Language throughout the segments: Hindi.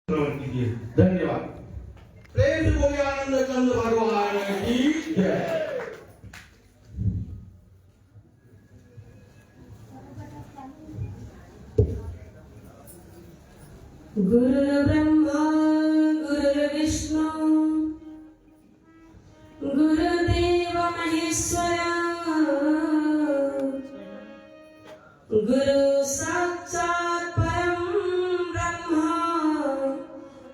कीजिए। धन्यवाद। प्रेम से बोलिए आनंद कंद भगवान की जय। गुरु ब्रह्मा गुरु विष्णु गुरुदेव महेश्वरा गुरु साक्षात् परम ब्रह्मा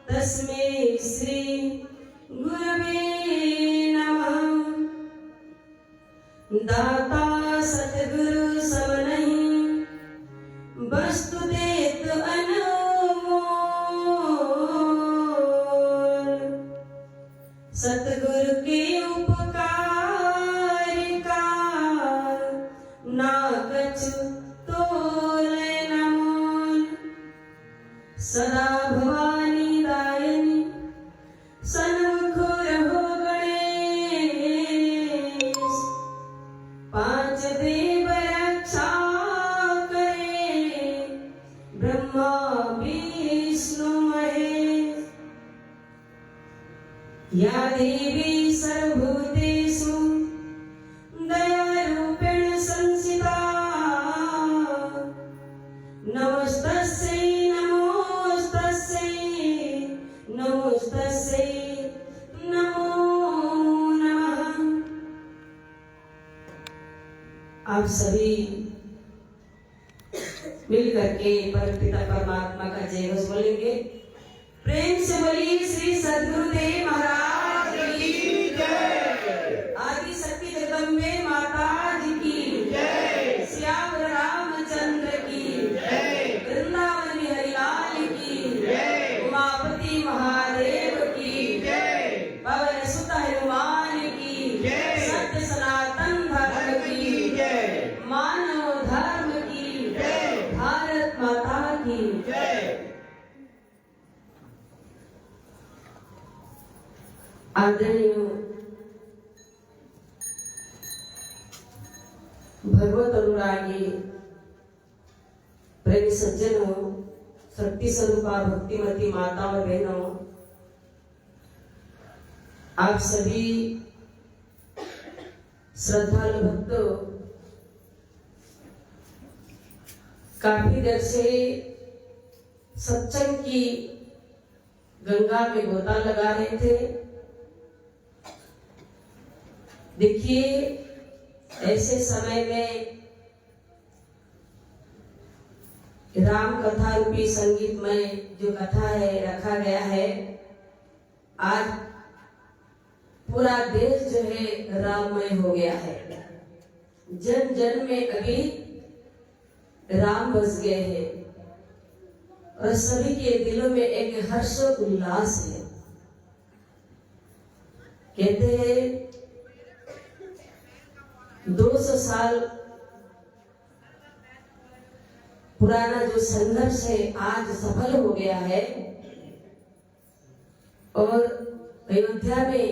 तस्मै श्री गुरवे नमः। दाता सतगुरु सबनहि वस्तु देत अनमोल। सतगुरु के उपकार का ना कछु तोले न मोल। सदा भवानी दायिनी सन्मुख रहो गणेश। पांच देव रक्षा करे ब्रह्मा विष्णु महेश। या देवी सर्वभूतेषु दयारूपेण संस्थिता। नमस्तस्यै नमोस्तस्यै नमोस्तस्यै नमो नमः। आप सभी मिलकर के परमपिता परमात्मा का जय घोष बोलेंगे। प्रेम से बोलिए श्री सद्गुरुदेव महाराज की जय। आदि शक्ति जगदम्बे माता जी की जय। श्याम रामचंद्र की जय। वृंदावन बिहारी लाल की जय। उमापति महादेव की जय। पवन सुत हनुमान की जय। सत्य सनातन धर्म की जय। मानव धर्म की जय। भारत माता की जय। आदरणीय भगवत अनुरागी प्रेमी सज्जनों, शक्ति स्वरूपा भक्तिमती माता और बहनों, आप सभी श्रद्धालु भक्तों, काफी देर से सत्संग की गंगा में गोता लगा रहे थे। देखिए, ऐसे समय में राम कथा रूपी संगीतमय जो कथा है रखा गया है। आज पूरा देश जो है राममय हो गया है। जन जन में अभी राम बस गए हैं और सभी के दिलों में एक हर्ष उल्लास है। कहते हैं 200 साल पुराना जो संघर्ष है आज सफल हो गया है और अयोध्या में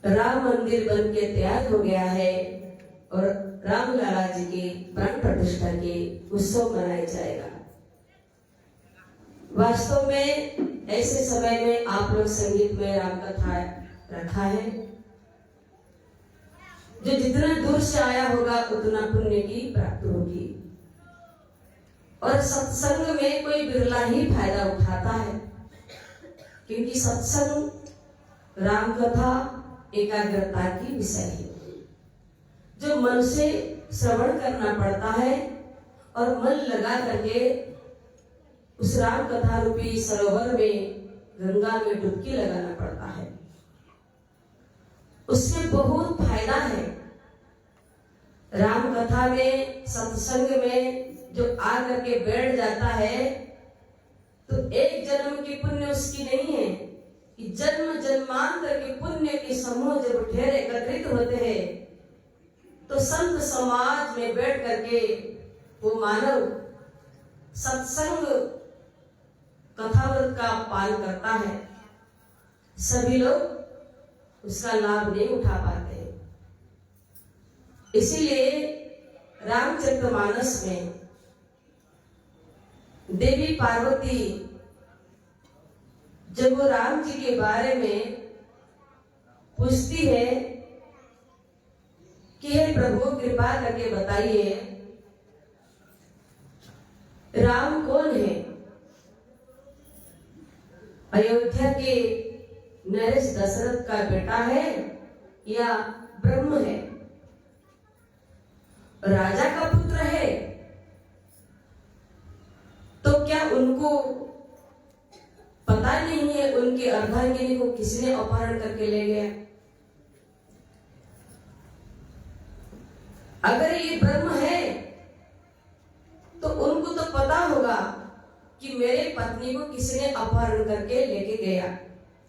राम मंदिर बन के तैयार हो गया है और रामलला जी की प्राण प्रतिष्ठा के उत्सव मनाया जाएगा। वास्तव में ऐसे समय में आप लोग संगीत में राम कथा रखा है। जो जितना दूर से आया होगा उतना पुण्य की प्राप्ति होगी और सत्संग में कोई बिरला ही फायदा उठाता है, क्योंकि सत्संग राम कथा एकाग्रता की विषय है जो मन से श्रवण करना पड़ता है और मन लगा करके उस राम कथा रूपी सरोवर में गंगा में डुबकी लगाना पड़ता है। उससे बहुत फायदा है। राम कथा में सत्संग में जो आकर के बैठ जाता है तो एक जन्म की पुण्य उसकी नहीं है कि जन्म जन्मांतर के पुण्य के समूह जब ढेर एकत्रित होते हैं तो संत समाज में बैठ करके वो मानव सत्संग कथाव्रत का पालन करता है। सभी लोग उसका लाभ नहीं उठा पाते। इसीलिए रामचरितमानस में देवी पार्वती जब वो राम जी के बारे में पूछती है कि हे प्रभु कृपा करके बताइए राम कौन है, अयोध्या के नरेश दशरथ का बेटा है या ब्रह्म है, राजा का पुत्र है, तो क्या उनको पता नहीं है उनकी अर्धांगिनी को किसने अपहरण करके ले गया? अगर ये ब्रह्म है तो उनको तो पता होगा कि मेरे पत्नी को किसने अपहरण करके लेके गया।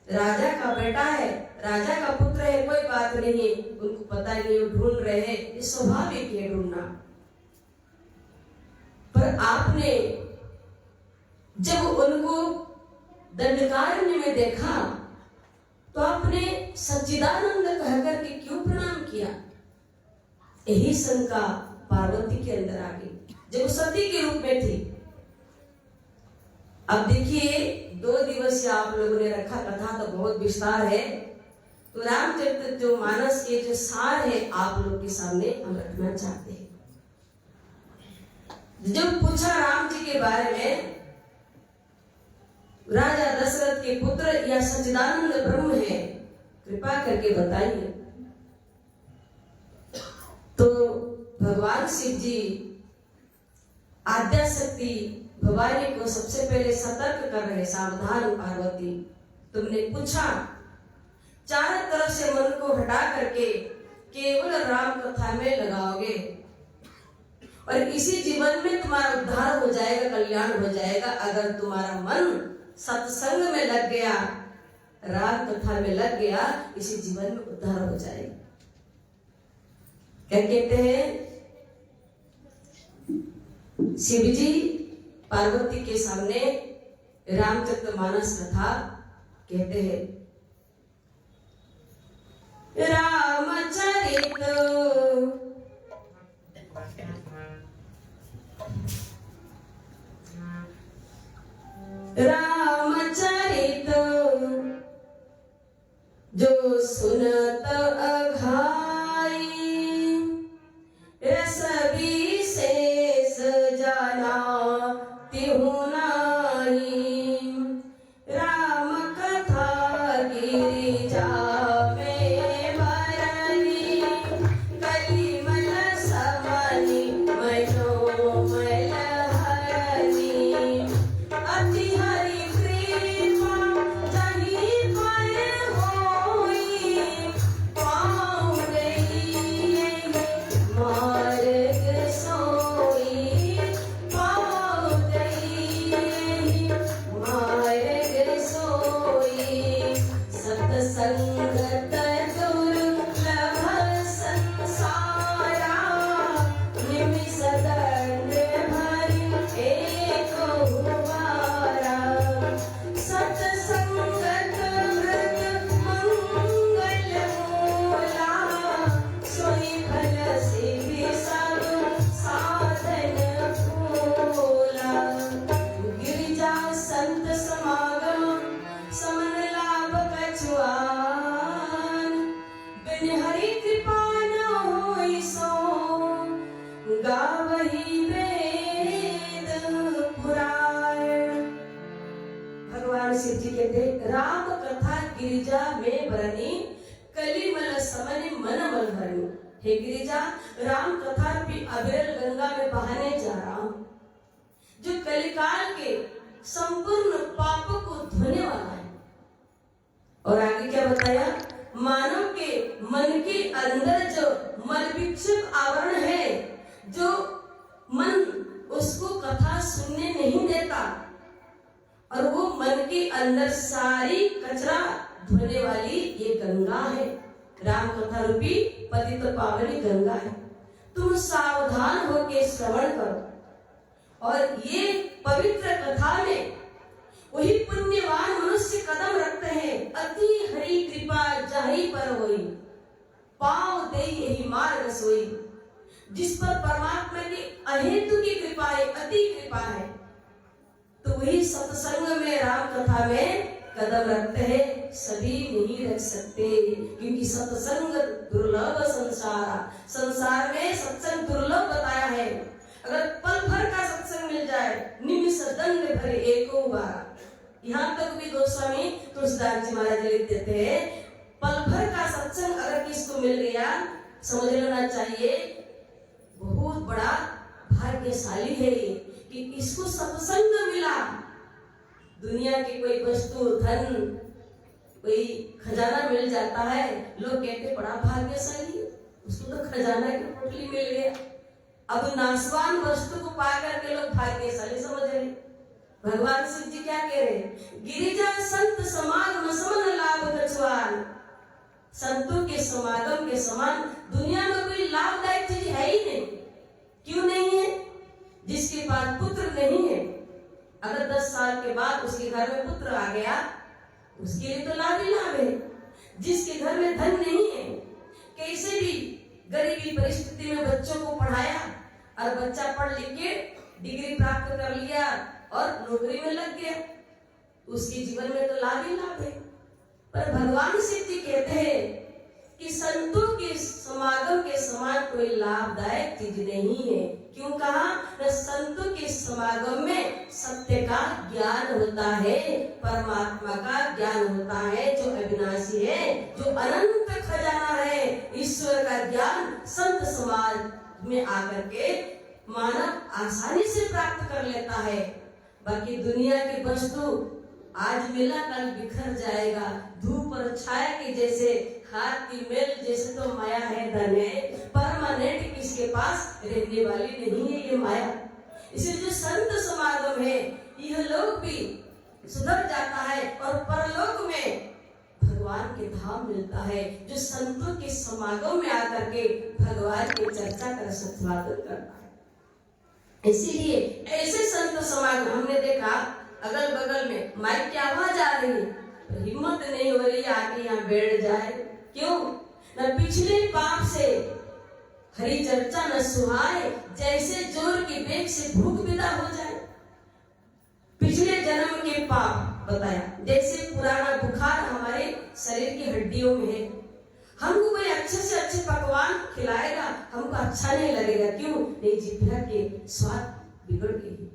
राजा का बेटा है, राजा का पुत्र है, कोई बात नहीं, उनको पता नहीं, वो ढूंढ रहे हैं, ये स्वाभाविक है ढूंढना। पर आपने जब उनको दंडकारण्य में देखा तो आपने सच्चिदानंद कहकर के क्यों प्रणाम किया? यही शंका पार्वती के अंदर आ गई जब सती के रूप में थी। अब देखिए 2 दिवसीय आप लोगों ने रखा, कथा तो बहुत विस्तार है, तो रामचरित जो मानस के जो सार है आप लोग के सामने हम रखना चाहते हैं। जब पूछा राम जी के बारे में, राजा दशरथ के पुत्र या सच्चिदानंद ब्रह्म है, कृपा करके बताइए। तो भगवान शिव जी आद्या शक्ति भवानी को सबसे पहले सतर्क कर रहे, सावधान पार्वती, तुमने पूछा, चारों तरफ से मन को हटा करके केवल राम कथा में लगाओगे और इसी जीवन में तुम्हारा उद्धार हो जाएगा, कल्याण हो जाएगा। अगर तुम्हारा मन सत्संग में लग गया, राम कथा में लग गया, इसी जीवन में उद्धार हो जाएगा। क्या कहते हैं शिव जी पार्वती के सामने रामचरितमानस कथा कहते हैं, रामचरित रामचरित जो सुनत अघाई, रस विशेष जाना तिहु नाई, राम कथा गिरिजा में भरनी, कलिमल समनि मनोमल हरनी, अति हरि कृपा जहि पर होई, पाँव गई मार्ग सोई, पाँव गई मार्ग सोई, सत्संगत दुर्लभ संसारा, निमिष दंड भरि एक बारा, सत्संगत व्रत मंगल मूला, सोई फल सिद्धि सब साधन फूला, गिरिजा संत समागम समन लाभ कछुआन, बिन हरि कृपा न होई सो, गावहि वेद पुराण। भगवान शिव जी कहते, राम कथा गिरिजा में बरनी, कलिमल समनि मन मल भरनी। हे गिरिजा, राम कथा भी अविरल गंगा में बहाने जा रहा हूं, जो कलिकाल के संपूर्ण पापों को धोने वाला है। और आगे क्या बताया, मानव के मन के अंदर जो मल विक्षेप आवरण है, जो मन उसको कथा सुनने नहीं देता, और वो मन के अंदर सारी कचरा धोने वाली ये गंगा है, राम कथा रूपी पतित पावनी गंगा है। तुम सावधान होकर श्रवण करो और ये पवित्र कथा में वही पुण्यवान मनुष्य कदम रखते हैं, अति हरि कृपा जाहि पर होई, पाँव दे यही मार्ग सोई। जिस पर परमात्मा की अहेतु की कृपा है, अति कृपा है, वही सत्संग में, राम कथा में कदम रखते हैं, सभी नहीं रख सकते, क्योंकि सत्संग दुर्लभ संसार में सत्संग दुर्लभ बताया है। अगर पल भर का सत्संग मिल जाए, निमिष दंड भरे एको बार, यहाँ तक भी गोस्वामी तुलसीदास जी महाराज लिख देते हैं, पल भर का सत्संग अगर किसको मिल गया, समझ लेना चाहिए बहुत बड़ा भाग्यशाली है कि इसको सत्संग मिला। दुनिया की कोई वस्तु, धन, कोई खजाना मिल जाता है, लोग कहते बड़ा भाग्यशाली, उसको तो खजाना की पोटली मिल गया। अब नाशवान वस्तु को पा करके लोग भाग्यशाली समझ रहे। भगवान शिव जी क्या कह रहे, गिरिजा संत समागम समन लाभ कछुआन। संतों के समागम के समान दुनिया में कोई लाभदायक चीज है ही नहीं। क्यों नहीं है? जिसके पास पुत्र नहीं है, अगर 10 साल के बाद उसके घर में पुत्र आ गया, उसके लिए तो लाभ ही लाभ है। जिसके घर में धन नहीं है, कैसे भी गरीबी परिस्थिति में बच्चों को पढ़ाया और बच्चा पढ़ लिख के डिग्री प्राप्त कर लिया और नौकरी में लग गया, उसके जीवन में तो लाभ ही लाभ है। पर भगवान शिव जी कहते हैं कि संतों के समागम के समान कोई लाभदायक चीज नहीं है। क्यों कहा? संतों के समागम में सत्य का ज्ञान होता है, परमात्मा का ज्ञान होता है, जो अविनाशी है, जो अनंत खजाना है। ईश्वर का ज्ञान संत समाज में आकर के मानव आसानी से प्राप्त कर लेता है। बाकी दुनिया की वस्तु आज मिला कल बिखर जाएगा, धूप और छाया के जैसे, हाथ की मेल जैसे तो माया है, धन है, परमानेंट किसके पास रहने वाली नहीं है ये माया। इसलिए जो संत समागम है, यह लोग भी सुधर जाता है और परलोक में भगवान के धाम मिलता है, जो संतों के समागम में आकर के भगवान की चर्चा कर सत्वादन करता है। इसीलिए ऐसे संत समागम हमने देखा, अगल बगल में माइक की आवाज आ रही है, तो हिम्मत नहीं हो रही आके यहाँ बैठ जाए। क्यों? न पिछले पाप से हरी चर्चा न सुहाए, जैसे जोर की बेग से भूख विदा हो जाए। पिछले जन्म के पाप बताया, जैसे पुराना बुखार हमारे शरीर की हड्डियों में है, हमको कोई अच्छे से अच्छे पकवान खिलाएगा, हमको अच्छा नहीं लगेगा। क्यों? नहीं, जिभा के स्वाद बिगड़ गई।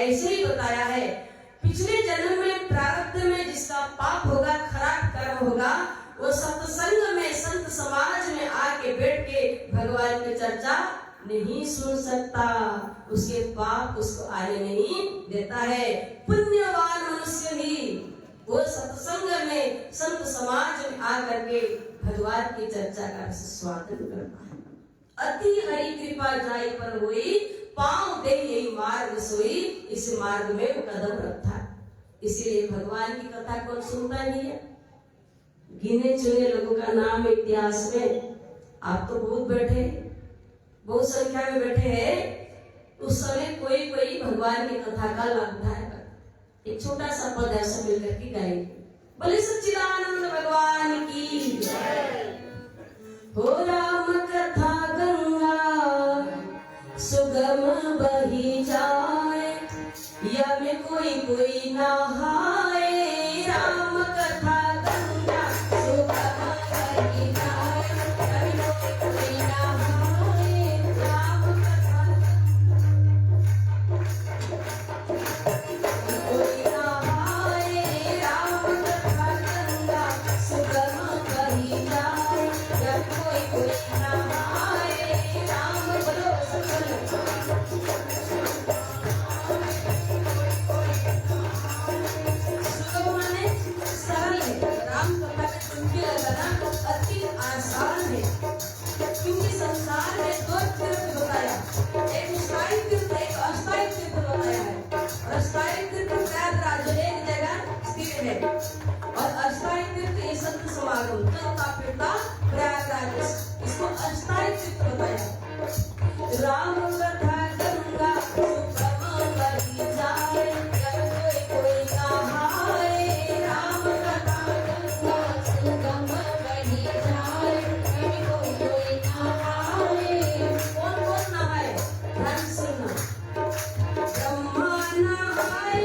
ऐसे ही बताया है, पिछले जन्म में प्रारब्ध में जिसका पाप होगा, खराब कर्म होगा, वो सत्संग में, संत समाज में आके बैठ के भगवान की चर्चा नहीं सुन सकता, उसके पाप उसको आने नहीं देता है। पुण्यवान मनुष्य ही वो सत्संग में, संत समाज में आकर के भगवान की चर्चा का स्वागत करता है। अति हरि कृपा जाय पर हुई, पांव दे यही मार्ग सोई, इस मार्ग में कदम रखता। इसीलिए भगवान की कथा कौन सुनता नहीं है? गिने चुने लोगों का नाम इतिहास में, आप तो बहुत बैठे, बहुत संख्या में बैठे हैं, उस समय कोई कोई भगवान की कथा का लाभ है। एक छोटा सा पद ऐसा मिलकर के गाएंगे, बोले सच्चिदानंद भगवान की जय। हो राम कथा गंगा सुगम बही जाए, या में कोई कोई नहाए। राम कथा गंगा सुगम बही जाए, या में कोई कोई नहाए। राम कथा कोई नहाए, राम कथा गंगा सुगम बही जाए, या में कोई कोई नहाए। राम बोलो सकल सरल है। राम कथा का चुनके लगाना अति आसान है, क्योंकि संसार में दो तीर्थ बताया, एक स्थायी तीर्थ, एक अस्थायी तीर्थ बताया है। अस्थायी तीर्थ प्रयागराज एक जगह स्थिर है, और अस्थायी तीर्थ ये संत समागम चलता फिरता प्रयागराज, इसको अस्थायी तीर्थ बताया। राम कथा गंगा सुगम बही जाए, या कोई कोई नहाए। राम कथा गंगा सुगम बही जाए, या कोई कोई नहाए। कौन कौन नहाए? ध्यान सुनना। ब्रह्मा नहाए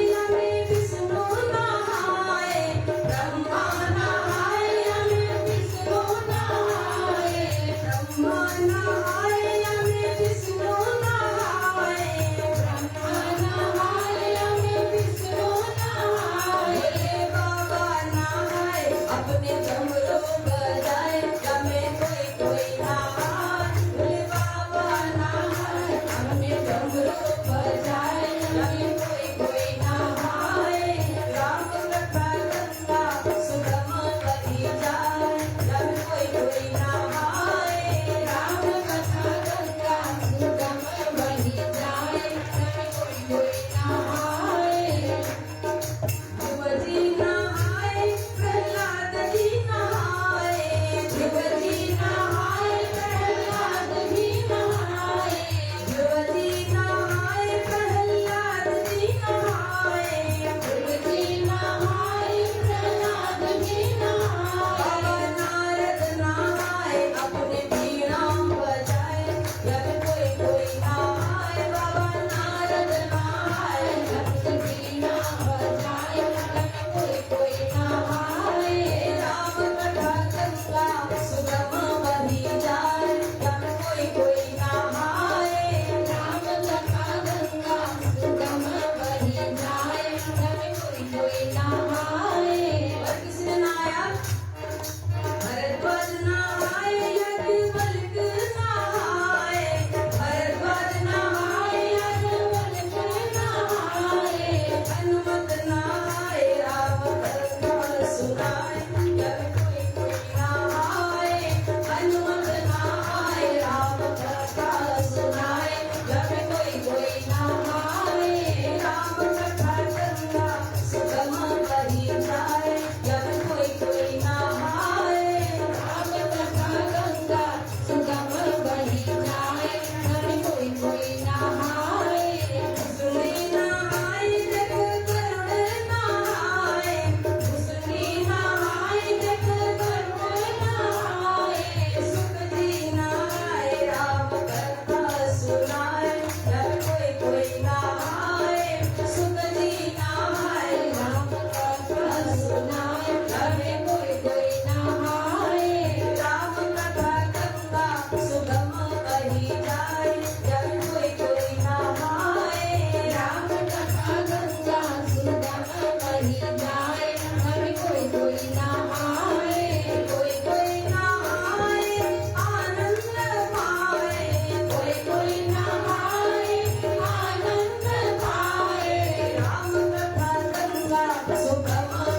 प्रभु